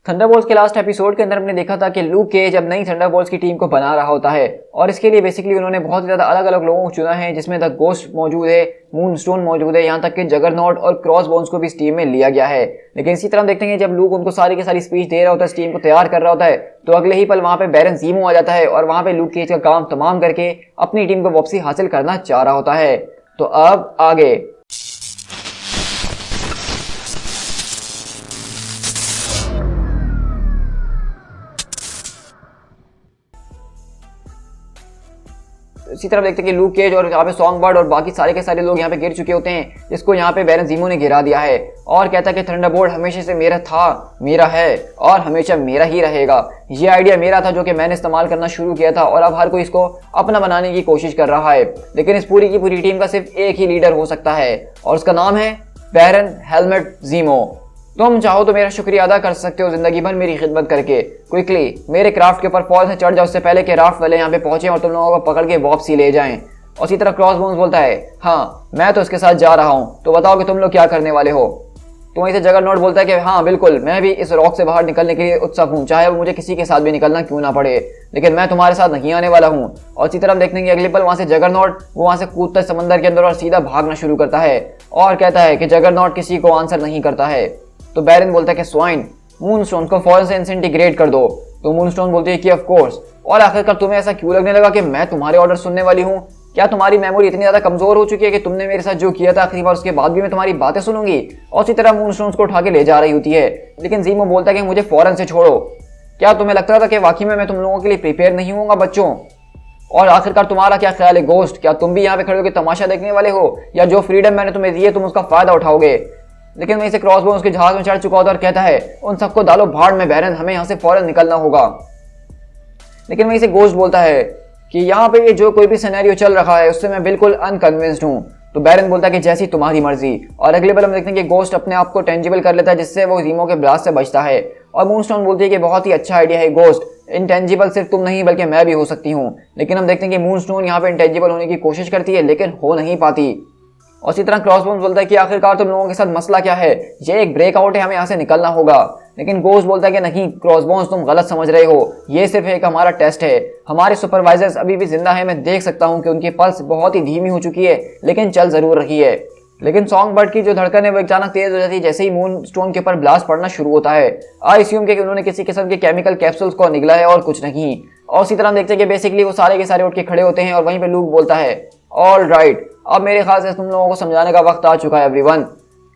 Thunderbolts के last episode के अंदर हमने देखा था कि लूक केज अब नई थंडरबोल्ट्स की टीम को बना रहा होता है और इसके लिए बेसिकली उन्होंने बहुत ज़्यादा अलग अलग लोगों को चुना है, जिसमें द गोस्ट मौजूद है, मूनस्टोन मौजूद है, यहाँ तक कि जगरनॉट और क्रॉसबोन्स को भी इस टीम में लिया गया है। लेकिन इसी तरह हम देखते हैं जब लूक उनको सारी की सारी स्पीच दे रहा होता है, इस टीम को तैयार कर रहा होता है, तो अगले ही पल वहाँ पे बैरन ज़ीमो आ जाता है और वहाँ पे लूक केज का काम तमाम करके अपनी टीम को वापसी हासिल करना चाह रहा होता है। तो अब आगे इसी तरह देखते हैं कि लूक केज और यहाँ पे सॉन्गबर्ड और बाकी सारे के सारे लोग यहाँ पे गिर चुके होते हैं, जिसको यहाँ पे बैरन ज़ीमो ने गिरा दिया है और कहता है कि थंडरबोल्ट हमेशा से मेरा था, मेरा है और हमेशा मेरा ही रहेगा। ये आइडिया मेरा था जो कि मैंने इस्तेमाल करना शुरू किया था और अब हर कोई इसको अपना बनाने की कोशिश कर रहा है, लेकिन इस पूरी की पूरी टीम का सिर्फ एक ही लीडर हो सकता है और उसका नाम है बैरन हेलमेट ज़ीमो। तुम चाहो तो मेरा शुक्रिया अदा कर सकते हो जिंदगी भर मेरी खिदमत करके। क्विकली मेरे क्राफ्ट के ऊपर फॉल से चढ़ जाओ उससे पहले कि राफ्ट वाले यहाँ पे पहुंचे और तुम लोगों को पकड़ के वापसी ले जाएं। और इसी तरह क्रॉसबोन्स बोलता है, हाँ मैं तो इसके साथ जा रहा हूँ, तो बताओ कि तुम लोग क्या करने वाले हो। तो वहीं से जगरनॉट बोलता है कि हाँ बिल्कुल, मैं भी इस रॉक से बाहर निकलने के लिए उत्सुक हूँ, चाहे वो मुझे किसी के साथ भी निकलना क्यों ना पड़े, लेकिन मैं तुम्हारे साथ नहीं आने वाला हूँ। और इसी तरह हम देखने की अगले पल वहाँ से जगरनॉट वो वहाँ से कूदता है समंदर के अंदर और सीधा भागना शुरू करता है और कहता है कि जगरनॉट किसी को आंसर नहीं करता है। तो बैरन बोलता है कि स्वाइन, मूनस्टोन को फौरन से इंसेंटिग्रेट कर दो। तो मूनस्टोन बोलती है कि ऑफ कोर्स। और आखिरकार तुम्हें ऐसा क्यों लगने लगा कि मैं तुम्हारे ऑर्डर सुनने वाली हूँ? क्या तुम्हारी मेमोरी इतनी ज्यादा कमजोर हो चुकी है कि तुमने मेरे साथ जो किया था आखिरी बार उसके बाद भी मैं तुम्हारी बातें सुनूंगी? और इसी तरह मूनस्टोन को उठा के ले जा रही होती है, लेकिन ज़ीमो बोलता है कि मुझे फौरन से छोड़ो। क्या तुम्हें लगता था कि वाकई में मैं तुम लोगों के लिए प्रिपेयर नहीं होऊंगा बच्चों? और आखिरकार तुम्हारा क्या ख्याल है गोस्ट, क्या तुम भी यहाँ पे खड़े होकर तमाशा देखने वाले हो, या जो फ्रीडम मैंने तुम्हें दी है तुम उसका फायदा उठाओगे? लेकिन वहीं से क्रॉसबोन उसके जहाज में चढ़ चुका होता है और कहता है, उन सबको डालो भाड़ में बैरन, हमें यहाँ से फौरन निकलना होगा। लेकिन वहीं से गोस्ट बोलता है कि यहाँ पे ये जो कोई भी सिनेरियो चल रहा है उससे मैं बिल्कुल अनकन्विंस्ड हूँ। तो बैरन बोलता है कि जैसी तुम्हारी मर्जी। और अगले पल हम देखते हैं कि गोस्ट अपने आप को टेंजिबल कर लेता है, जिससे वो ज़ीमो के ब्लास्ट से बचता है। और मूनस्टोन बोलती है कि बहुत ही अच्छा आइडिया है गोस्ट, इंटेंजिबल सिर्फ तुम नहीं बल्कि मैं भी हो सकती हूँ। लेकिन हम देखते हैं कि मूनस्टोन यहाँ पे इंटेंजिबल होने की कोशिश करती है लेकिन हो नहीं पाती। और इसी तरह क्रॉसबोन्स बोलता है कि आखिरकार तुम लोगों के साथ मसला क्या है, ये एक ब्रेकआउट है, हमें यहाँ से निकलना होगा। लेकिन गोस्ट बोलता है कि नहीं क्रॉसबोन्स, तुम गलत समझ रहे हो, ये सिर्फ एक हमारा टेस्ट है। हमारे सुपरवाइजर्स अभी भी जिंदा है, मैं देख सकता हूँ कि उनकी पल्स बहुत ही धीमी हो चुकी है लेकिन चल जरूर रही है। लेकिन सॉन्गबर्ड की जो धड़कन है वो अचानक तेज हो जाती है जैसे ही मूनस्टोन के ऊपर ब्लास्ट पड़ना शुरू होता है। आई अस्यूम कि उन्होंने किसी किस्म के केमिकल कैप्सूल्स को निगला है और कुछ नहीं। और इसी तरह हम देखते हैं कि बेसिकली वो सारे के सारे उठ के खड़े होते हैं और वहीं पे लूक बोलता है, ऑल राइट, अब मेरे ख्याल से तुम लोगों को समझाने का वक्त आ चुका है एवरीवन।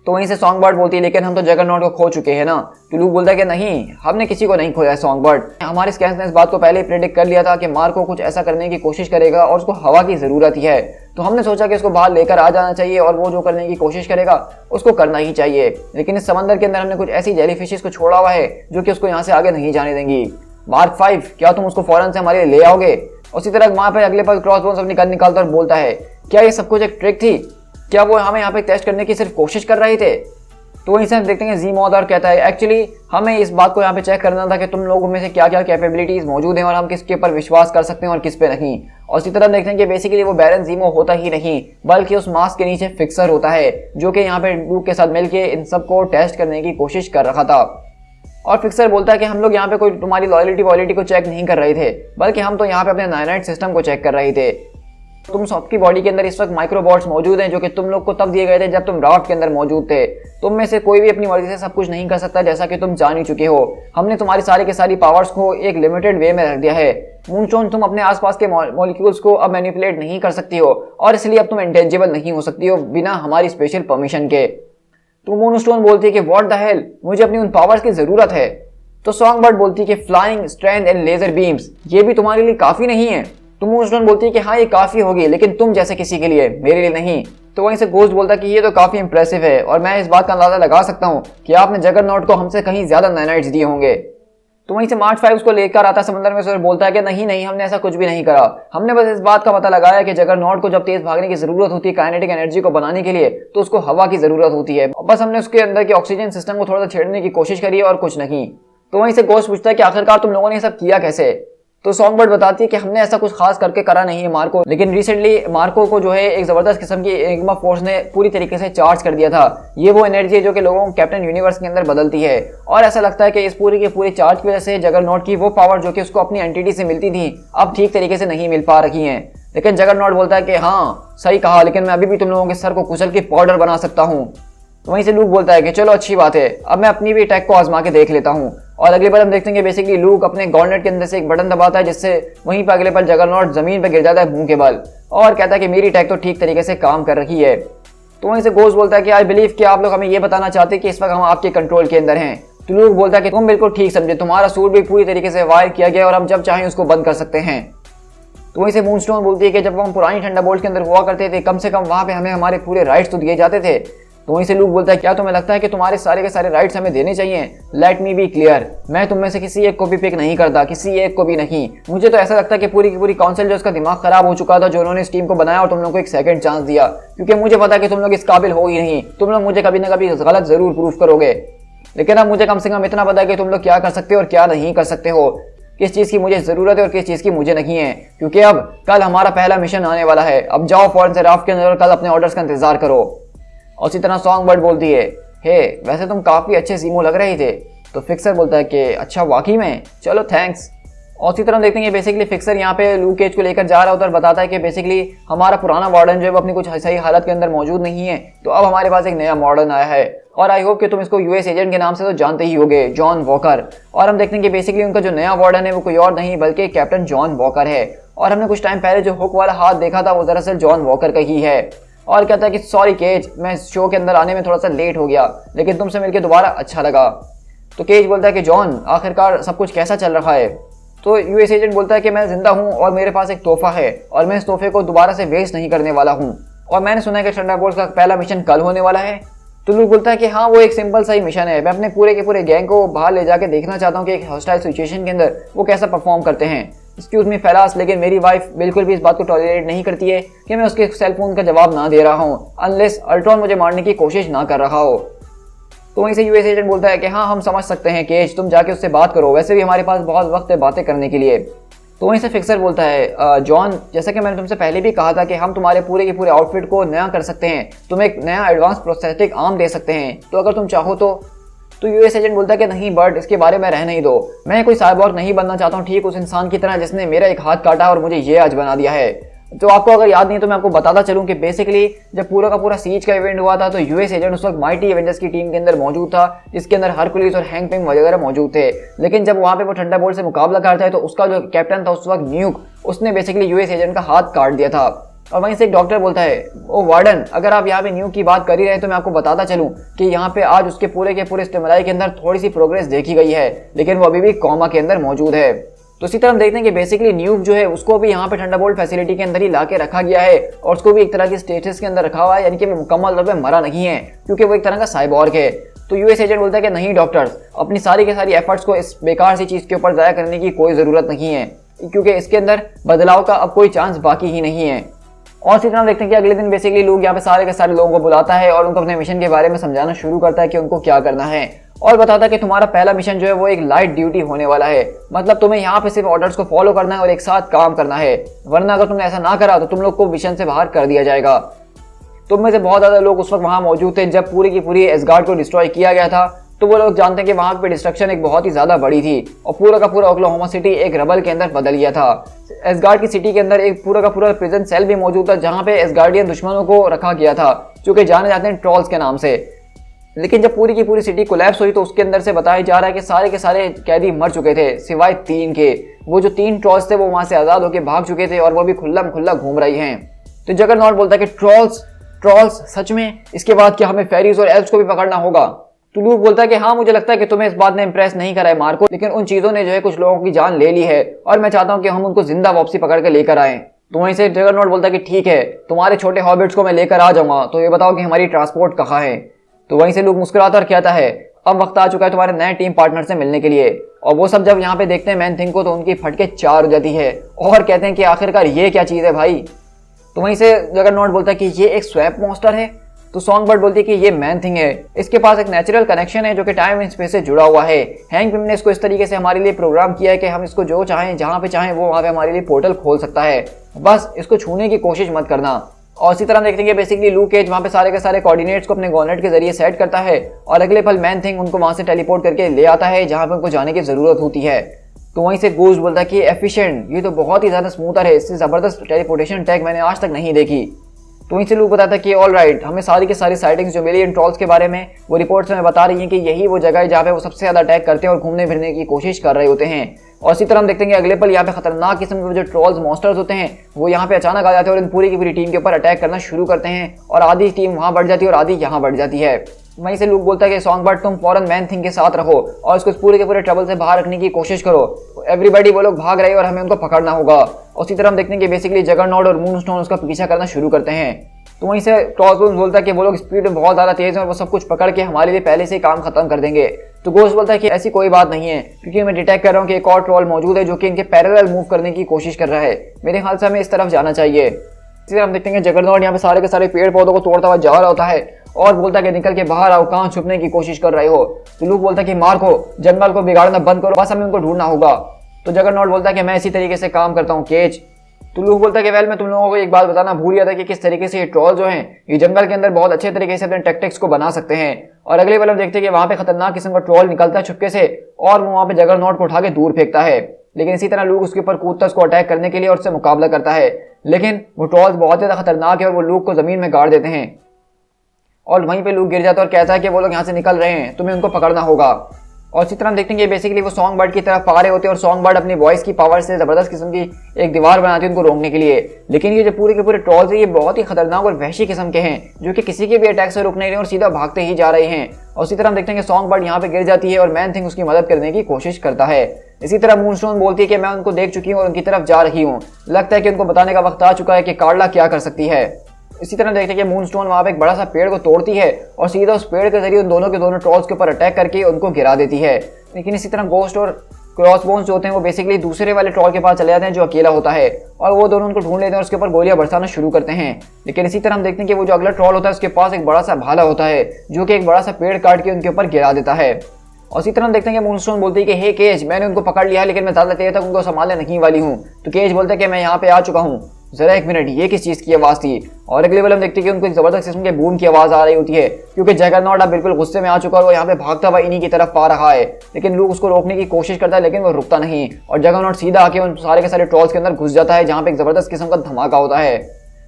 तो वहीं से सॉन्गबर्ड बोलती है, लेकिन हम तो जगरनॉट को खो चुके हैं ना। तो लूक बोलता है कि नहीं, हमने किसी को नहीं खोया है सॉन्गबर्ड। हमारे स्कैन्स ने इस बात को पहले ही प्रेडिक्ट कर लिया था कि मार्को कुछ ऐसा करने की कोशिश करेगा और उसको हवा की ज़रूरत ही है। तो हमने सोचा कि उसको बाहर लेकर आ जाना चाहिए और वो जो करने की कोशिश करेगा उसको करना ही चाहिए। लेकिन इस समंदर के अंदर हमने कुछ ऐसी जेलीफिशेस को छोड़ा हुआ है जो कि उसको यहाँ से आगे नहीं जाने देंगी। मार्क 5, क्या तुम उसको फौरन से हमारे लिए ले आओगे? उसी तरह वहाँ पर अगले पल क्रॉसबोन्स अपनी गन निकालता और बोलता है, क्या ये सब कुछ एक ट्रिक थी? क्या वो हमें यहाँ पे टेस्ट करने की सिर्फ कोशिश कर रहे थे? तो वहीं से हम देखते हैं ज़ीमो और कहता है, एक्चुअली हमें इस बात को यहाँ पे चेक करना था कि तुम लोगों में से क्या क्या कैपेबिलिटीज़ मौजूद हैं और हम किसके ऊपर विश्वास कर सकते हैं और किस पे नहीं। और इसी तरह देखते हैं कि बेसिकली वो बैरन ज़ीमो होता ही नहीं बल्कि उस मास्क के नीचे फिक्सर होता है, जो कि यहाँ पे लूक के साथ मिलके इन सबको टेस्ट करने की कोशिश कर रहा था। और फिक्सर बोलता है कि हम लोग यहाँ पे कोई तुम्हारी लॉयल्टी को चेक नहीं कर रहे थे, बल्कि हम तो यहाँ पे अपने नाइनाइट सिस्टम को चेक कर रहे थे। तुम सबकी बॉडी के अंदर इस वक्त माइक्रोबॉट्स मौजूद हैं जो कि तुम लोग को तब दिए गए थे जब तुम राफ्ट के अंदर मौजूद थे। तुम में से कोई भी अपनी मर्जी से सब कुछ नहीं कर सकता, जैसा कि तुम जान ही चुके हो। हमने तुम्हारी सारी के सारी पावर्स को एक लिमिटेड वे में रख दिया है। मूनस्टोन, तुम अपने आसपास के मॉलिक्यूल्स को अब मैनिपुलेट नहीं कर सकती हो और इसलिए अब तुम इंटेंजिबल नहीं हो सकती हो बिना हमारी स्पेशल परमिशन के। तो मूनस्टोन बोलती है कि व्हाट द हेल, मुझे अपनी उन पावर्स की जरूरत है। तो सॉन्गबर्ड बोलती है कि flying, strength and laser beams, ये भी तुम्हारे लिए काफी नहीं है। तो मूनस्टोन बोलती है कि हाँ ये काफी होगी, लेकिन तुम जैसे किसी के लिए, मेरे लिए नहीं। तो वहीं से गोस्ट बोलता है कि ये तो काफी इंप्रेसिव है और मैं इस बात का अंदाजा लगा सकता हूँ कि आपने जगरनॉट को हमसे कहीं ज्यादा नाइनाइट्स दिए होंगे। तो वहीं से मार्क 5 उसको लेकर आता है समंदर में से और बोलता है कि नहीं नहीं, हमने ऐसा कुछ भी नहीं करा। हमने बस इस बात का पता लगाया कि जगरनॉट को जब तेज भागने की जरूरत होती है काइनेटिक एनर्जी को बनाने के लिए, तो उसको हवा की जरूरत होती है। बस हमने उसके अंदर के ऑक्सीजन सिस्टम को थोड़ा सा छेड़ने की कोशिश करी है और कुछ नहीं। तो वहीं से गोस्ट पूछता है कि आखिरकार तुम लोगों ने ये सब किया कैसे? तो सॉन्गबर्ड बताती है कि हमने ऐसा कुछ खास करके करा नहीं है मार्को, लेकिन रिसेंटली मार्को को जो है एक जबरदस्त किस्म की एनिग्मा फोर्स ने पूरी तरीके से चार्ज कर दिया था। ये वो एनर्जी है जो कि लोगों को कैप्टन यूनिवर्स के अंदर बदलती है, और ऐसा लगता है कि इस पूरी के पूरी चार्ज की वजह से जगरनॉट की वो पावर जो कि उसको अपनी एंटिटी से मिलती थी अब ठीक तरीके से नहीं मिल पा रही है। लेकिन जगरनॉट बोलता है कि हाँ सही कहा, लेकिन मैं अभी भी तुम लोगों के सर को कुचल के पाउडर बना सकता हूँ। तो वहीं से लूक बोलता है कि चलो अच्छी बात है, अब मैं अपनी भी अटैक को आजमा के देख लेता हूँ। और अगली बार हम देखते हैं कि बेसिकली लूक अपने गॉन्टलेट के अंदर से एक बटन दबाता है, जिससे वहीं पर अगले पल जगरनॉट जमीन पर गिर जाता है मुंह के बल, और कहता है कि मेरी अटैक तो ठीक तरीके से काम कर रही है। तो वहीं से घोस्ट बोलता है कि आई बिलीव कि आप लोग हमें ये बताना चाहते हैं कि इस वक्त हम आपके कंट्रोल के अंदर हैं। तो लूक बोलता है कि तुम बिल्कुल ठीक समझे, तुम्हारा सूट भी पूरी तरीके से वायर किया गया और हम जब चाहें उसको बंद कर सकते हैं। तो वहीं से मूनस्टोन बोलती है कि जब हम पुरानी थंडरबोल्ट के अंदर हुआ करते थे, कम से कम वहां पे हमें हमारे पूरे राइट्स तो दिए जाते थे। तो वहीं से लूक बोलता है क्या तुम्हें लगता है कि तुम्हारे सारे के सारे राइट्स हमें देने चाहिए? लेट मी बी क्लियर, मैं तुम में से किसी एक को भी पिक नहीं करता, किसी एक को भी नहीं। मुझे तो ऐसा लगता है कि पूरी की पूरी काउंसिल जो उसका दिमाग खराब हो चुका था, जो उन्होंने इस टीम को बनाया और तुम लोग को एक सेकंड चांस दिया, क्योंकि मुझे पता है कि तुम लोग इस काबिल हो ही नहीं, तुम लोग मुझे कभी ना कभी गलत जरूर प्रूफ करोगे। लेकिन अब मुझे कम से कम इतना पता है कि तुम लोग क्या कर सकते हो और क्या नहीं कर सकते हो, किस चीज़ की मुझे ज़रूरत है और किस चीज़ की मुझे नहीं है, क्योंकि अब कल हमारा पहला मिशन आने वाला है। अब जाओ फौरन से राफ्ट के अंदर और कल अपने ऑर्डर्स का इंतजार करो। और उसी तरह सॉन्गबर्ड बोलती है, हे वैसे तुम काफ़ी अच्छे सीमो लग रहे थे। तो फिक्सर बोलता है कि अच्छा वाकई में, चलो थैंक्स। और उसी तरह देखते हैं कि बेसिकली फिक्सर यहाँ पे लूक केज को लेकर जा रहा होता है और बताता है कि बेसिकली हमारा पुराना वार्डन जो है वो अपनी कुछ सही हालत के अंदर मौजूद नहीं है, तो अब हमारे पास एक नया मॉडर्न आया है, और आई होप कि तुम इसको यूएस एजेंट के नाम से तो जानते ही होगे, जॉन वॉकर। और हम देखते हैं कि बेसिकली उनका जो नया वार्डन है वो कोई और नहीं बल्कि कैप्टन जॉन वॉकर है। और हमने कुछ टाइम पहले जो हुक वाला हाथ देखा था वो दरअसल जॉन वॉकर का ही है। और कहता है कि सॉरी केज, मैं इस शो के अंदर आने में थोड़ा सा लेट हो गया, लेकिन तुमसे मिलकर दोबारा अच्छा लगा। तो केज बोलता है कि जॉन आखिरकार सब कुछ कैसा चल रहा है? तो यूएस एजेंट बोलता है कि मैं जिंदा हूँ और मेरे पास एक तोहफा है और मैं इस तोहफे को दोबारा से वेस्ट नहीं करने वाला हूँ, और मैंने सुना है कि थंडरबोल्ट्स का पहला मिशन कल होने वाला है। तो लूक बोलता है कि हाँ वो एक सिंपल सा ही मिशन है, मैं अपने पूरे के पूरे गैंग को बाहर ले जाके देखना चाहता हूँ कि एक हॉस्टाइल सिचुएशन के अंदर वो कैसा परफॉर्म करते हैं। एक्सक्यूज मी फेलास, लेकिन मेरी वाइफ बिल्कुल भी इस बात को टॉलरेट नहीं करती है कि मैं उसके सेल फोन का जवाब ना दे रहा हूँ अनलेस अल्ट्रॉन मुझे मारने की कोशिश ना कर रहा हो। तो वहीं से यूएस एजेंट बोलता है कि हाँ हम समझ सकते हैं केज, तुम जाके उससे बात करो, वैसे भी हमारे पास बहुत वक्त है बातें करने के लिए। तो वहीं से फिक्सर बोलता है जॉन, जैसा कि मैंने तुमसे पहले भी कहा था कि हम तुम्हारे पूरे के पूरे आउटफिट को नया कर सकते हैं, तुम्हें एक नया एडवांस प्रोस्थेटिक आर्म दे सकते हैं, तो अगर तुम चाहो तो यूएस एजेंट बोलता है कि नहीं बट इसके बारे में रहने ही दो, मैं कोई साइबॉर्ग नहीं बनना चाहता हूँ ठीक उस इंसान की तरह जिसने मेरा एक हाथ काटा और मुझे ये आज बना दिया है। तो आपको अगर याद नहीं तो मैं आपको बताता चलूं कि बेसिकली जब पूरा का पूरा सीज का इवेंट हुआ था तो यूएस एजेंट उस वक्त माइटी एवेंजर्स की टीम के अंदर मौजूद था, जिसके अंदर हरकुलिस और हैंक पिंग वगैरह मौजूद थे। लेकिन जब वहाँ पे वो थंडरबोल्ट से मुकाबला करता है तो उसका जो कैप्टन था उस वक्त न्यूक, उसने बेसिकली यूएस एजेंट का हाथ काट दिया था। और वहीं से एक डॉक्टर बोलता है, ओ वार्डन, अगर आप यहाँ पे न्यूक की बात कर ही रहे तो मैं आपको बताता चलूं कि यहाँ पे आज उसके पूरे के पूरे स्टिमुलाई के अंदर थोड़ी सी प्रोग्रेस देखी गई है, लेकिन वो अभी भी कोमा के अंदर मौजूद है। तो इसी तरह हम देखते हैं कि बेसिकली न्यूक जो है उसको भी यहाँ पे थंडरबोल्ट फैसिलिटी के अंदर ही ला के रखा गया है और उसको भी एक तरह की स्टेटस के अंदर रखा हुआ है, यानी कि वो मुकम्मल तौर पर मरा नहीं है क्योंकि वो एक तरह का साइबॉर्ग है। तो यूएस एजेंट बोलता है कि नहीं डॉक्टर्स, अपनी सारी के सारी एफर्ट्स को इस बेकार सी चीज़ के ऊपर ज़ाया करने की कोई ज़रूरत नहीं है, क्योंकि इसके अंदर बदलाव का अब कोई चांस बाकी ही नहीं है। और इसी तरह देखते हैं कि अगले दिन बेसिकली लोग यहाँ पे सारे के सारे लोगों को बुलाता है और उनको अपने मिशन के बारे में समझाना शुरू करता है कि उनको क्या करना है, और बताता है कि तुम्हारा पहला मिशन जो है वो एक लाइट ड्यूटी होने वाला है, मतलब तुम्हें यहाँ पे सिर्फ ऑर्डर्स को फॉलो करना है और एक साथ काम करना है, वरना अगर तुमने ऐसा ना करा तो तुम लोग को मिशन से बाहर कर दिया जाएगा। तुम में से बहुत ज़्यादा लोग उस वक्त वहाँ मौजूद थे जब पूरी की पूरी एसगार्ड को डिस्ट्रॉय किया गया था, तो वो लोग जानते हैं कि वहाँ पे डिस्ट्रक्शन एक बहुत ही ज़्यादा बड़ी थी और पूरा का पूरा ओक्लाहोमा सिटी एक रबल के अंदर बदल गया था। एसगार्ड की सिटी के अंदर एक पूरा का पूरा प्रिजन सेल भी मौजूद था जहाँ पे एसगार्डियन दुश्मनों को रखा गया था जो कि जाने जाते हैं ट्रॉल्स के नाम से। लेकिन जब पूरी की पूरी सिटी कोलैप्स हुई तो उसके अंदर से बताया जा रहा है कि सारे के सारे कैदी मर चुके थे सिवाय 3 के। वो जो 3 ट्रॉल्स थे वो वहाँ से आज़ाद होकर भाग चुके थे और वो भी खुल्ला खुल्ला घूम रही हैं। तो जगरनॉट बोलता है कि ट्रॉल्स सच में? इसके बाद क्या हमें फेरीज और एल्व्स को भी पकड़ना होगा? तो लूक बोलता है कि हाँ मुझे लगता है कि तुम्हें इस बात ने इंप्रेस नहीं करा है मार्को, लेकिन उन चीज़ों ने जो है कुछ लोगों की जान ले ली है और मैं चाहता हूँ कि हम उनको जिंदा वापसी पकड़ के लेकर आएँ। तो वहीं से जगरनॉट बोलता है कि ठीक है, तुम्हारे छोटे हॉबिट्स को मैं लेकर आ जाऊँगा, तो ये बताओ कि हमारी ट्रांसपोर्ट कहाँ है? तो वहीं से लूक मुस्कुराता और कहता है अब वक्त आ चुका है तुम्हारे नए टीम पार्टनर से मिलने के लिए। और वो सब जब यहाँ पे देखते हैं मैन थिंग को तो उनकी फटके 4 हो जाती है और कहते हैं कि आखिरकार ये क्या चीज़ है भाई। तो वहीं से जगरनॉट बोलता है कि ये एक स्वैप मॉन्स्टर है। तो सॉन्ग बर्ड बोलती है कि ये मैन थिंग है, इसके पास एक नेचुरल कनेक्शन है जो कि टाइम एंड स्पेस से जुड़ा हुआ है। हैंक पिम ने इसको इस तरीके से हमारे लिए प्रोग्राम किया है कि हम इसको जो चाहें जहाँ पे चाहें वो वहाँ पे हमारे लिए पोर्टल खोल सकता है, बस इसको छूने की कोशिश मत करना। और इसी तरह हम देखते हैं कि बेसिकली लूक केज वहाँ पे सारे के सारे कोऑर्डिनेट्स को अपने गॉनेट के जरिए सेट करता है और अगले पल मैन थिंग उनको वहाँ से टेलीपोर्ट करके ले आता है जहाँ पे उनको जाने की जरूरत होती है। तो वहीं से गोस्ट बोलता है कि एफिशिएंट, ये तो बहुत ही ज़्यादा स्मूथर है, इससे ज़बरदस्त टेलीपोर्टेशन टैग मैंने आज तक नहीं देखी। तो वहीं से लूक बताता है कि ऑल राइट, हमें सारी की सारी साइटिंग्स जो मिली इन ट्रॉल्स के बारे में वो रिपोर्ट्स में बता रही हैं कि यही वो जगह है जहाँ पे वो सबसे ज़्यादा अटैक करते हैं और घूमने फिरने की कोशिश कर रहे होते हैं। और इसी तरह हम देखते हैं कि अगले पल यहाँ पे खतरनाक किस्म के जो ट्रॉल्स मॉन्स्टर्स होते हैं वो यहाँ पे अचानक आ जाते हैं और इन पूरी की पूरी टीम के ऊपर अटैक करना शुरू करते हैं और आधी टीम वहाँ बढ़ जाती है और आधी यहाँ बढ़ जाती है। वहीं से लूक बोलता है कि सॉन्ग बर्ड तुम फौरन मैन थिंग के साथ रहो और इसको पूरे के पूरे ट्रबल से बाहर रखने की कोशिश करो। एवरीबॉडी वो लोग भाग रहे हैं और हमें उनको पकड़ना होगा। उसी तरह हम देखते हैं कि बेसिकली जगरनॉट और मूनस्टोन उसका पीछा करना शुरू करते हैं। तो वहीं से क्रॉसबोन्स बोलता है कि वो लोग स्पीड में बहुत ज़्यादा तेज हैं और वो सब कुछ पकड़ के हमारे लिए पहले से ही काम खत्म कर देंगे। तो गोस्ट बोलता है कि ऐसी कोई बात नहीं है क्योंकि मैं डिटेक्ट कर रहा हूँ कि एक और ट्रॉल मौजूद है जो कि इनके पैरेलल मूव करने की कोशिश कर रहा है। मेरे ख्याल से हमें इस तरफ जाना चाहिए। इसी तरह हम देखते हैं जगरनॉट यहाँ पे सारे के सारे पेड़ पौधों को तोड़ता हुआ जा रहा होता है और बोलता है कि निकल के बाहर आओ, कहाँ छुपने की कोशिश कर रहे हो। तो लूक बोलता है कि मार्को, जंगल को बिगाड़ना बंद करो, बस हमें उनको ढूंढना होगा। तो जगरनॉट बोलता है कि मैं इसी तरीके से काम करता हूँ केज। तो लूक बोलता है कि वेल मैं तुम लोगों को एक बात बताना भूल गया था कि किस तरीके से ये ट्रॉल जो हैं ये जंगल के अंदर बहुत अच्छे तरीके से अपने टैक्टिक्स को बना सकते हैं। और अगले पल हम देखते हैं कि वहाँ पे खतरनाक किस्म का ट्रॉल निकलता है छुपके से और वो वहाँ पे जगरनॉट को उठा के दूर फेंकता है। लेकिन इसी तरह लूक उसके ऊपर कूदता उसको अटैक करने के लिए और उससे मुकाबला करता है, लेकिन वो ट्रॉल्स बहुत ज़्यादा खतरनाक है और वो लूक को ज़मीन में गाड़ देते हैं और वहीं पे लूक गिर जाता है और कहता है कि वो लोग यहाँ से निकल रहे हैं, तुम्हें उनको पकड़ना होगा। और इसी तरह हम देखते हैं कि बेसिकली वो सॉन्ग बर्ड की तरफ आ रहे होते हैं और सॉन्ग बर्ड अपनी वॉइस की पावर से ज़बरदस्त किस्म की एक दीवार बनाती है उनको रोकने के लिए। लेकिन ये जो पूरे के पूरे ट्रॉल्स है ये बहुत ही खतरनाक और वहशी किस्म के हैं जो कि किसी के भी अटैक से रुक नहीं रहे और सीधा भागते ही जा रहे हैं। और इसी तरह हम देखते हैं कि सॉन्ग बर्ड यहाँ पे गिर जाती है और मैन थिंग उसकी मदद करने की कोशिश करता है। इसी तरह मूनस्टोन बोलती है कि मैं उनको देख चुकी हूँ और उनकी तरफ जा रही हूँ, लगता है कि उनको बताने का वक्त आ चुका है कि कार्ला क्या कर सकती है। इसी तरह देखते हैं कि मूनस्टोन वहाँ पे एक बड़ा सा पेड़ को तोड़ती है और सीधा उस पेड़ के जरिए उन दोनों के दोनों ट्रॉल्स के ऊपर अटैक करके उनको गिरा देती है। लेकिन इसी तरह गोस्ट और क्रॉसबोन्स जो होते हैं वो बेसिकली दूसरे वाले ट्रॉल के पास चले जाते हैं जो अकेला होता है और वो दोनों उनको ढूंढ लेते हैं और उसके ऊपर गोलियां बरसाना शुरू करते हैं। लेकिन इसी तरह हम देखते हैं कि वो जो अगला ट्रॉल होता है उसके पास एक बड़ा सा भाला होता है जो कि एक बड़ा सा पेड़ काट के उनके ऊपर गिरा देता है। और इसी तरह हम देखते हैं कि मूनस्टोन बोलती है कि हे केज, मैंने उनको पकड़ लिया है लेकिन मैं ज़्यादा देर तक उनको संभालने नहीं वाली हूँ। तो केज बोलता है कि मैं यहाँ पे आ चुका हूँ, जरा एक मिनट, ये किस चीज़ की आवाज़ थी। और अगले वाले हम देखते हैं कि उनको एक ज़बरदस्त किस्म के बूम की आवाज़ आ रही होती है क्योंकि जगरनॉट अब बिल्कुल गुस्से में आ चुका है और वो यहाँ पे भागता हुआ इन्हीं की तरफ आ रहा है। लेकिन लूक उसको रोकने की कोशिश करता है लेकिन वो रुकता नहीं और जगरनॉट सीधा आके उन सारे के सारे ट्रॉल्स के अंदर घुस जाता है जहाँ पे एक ज़बरदस्त किस्म का धमाका होता है।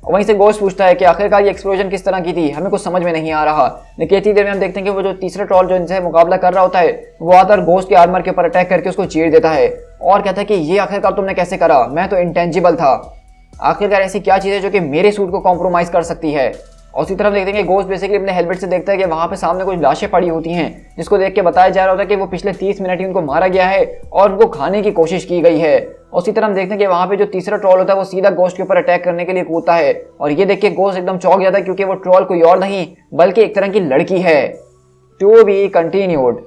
वहीं से गोस्ट पूछता है कि आखिरकार ये एक्सप्लोजन किस तरह की थी, हमें कुछ समझ में नहीं आ रहा। लेकिन इतनी देर में हम देखते हैं कि वो जो तीसरा ट्रॉल जो इनसे मुकाबला कर रहा होता है वो आता है गोस्ट के आर्मर के ऊपर अटैक करके उसको चीर देता है और कहता है कि ये आखिरकार तुमने कैसे करा, मैं तो इंटेंजिबल था। आखिरकार ऐसी क्या चीज़ है जो कि मेरे सूट को कॉम्प्रोमाइज़ कर सकती है। और उसी तरफ देखते हैं कि गोस्ट बेसिकली अपने हेलमेट से देखता है कि वहाँ पे सामने कुछ लाशें पड़ी होती हैं जिसको देख के बताया जा रहा होता है कि वो पिछले 30 मिनट ही उनको मारा गया है और उनको खाने की कोशिश की गई है। और उसी तरह हम देखते हैं कि वहाँ पे जो तीसरा ट्रॉल होता है वो सीधा गोस्ट के ऊपर अटैक करने के लिए कूदता है और ये देख के गोस्ट एकदम चौंक जाता है क्योंकि वो ट्रॉल कोई और नहीं बल्कि एक तरह की लड़की है। To be continued.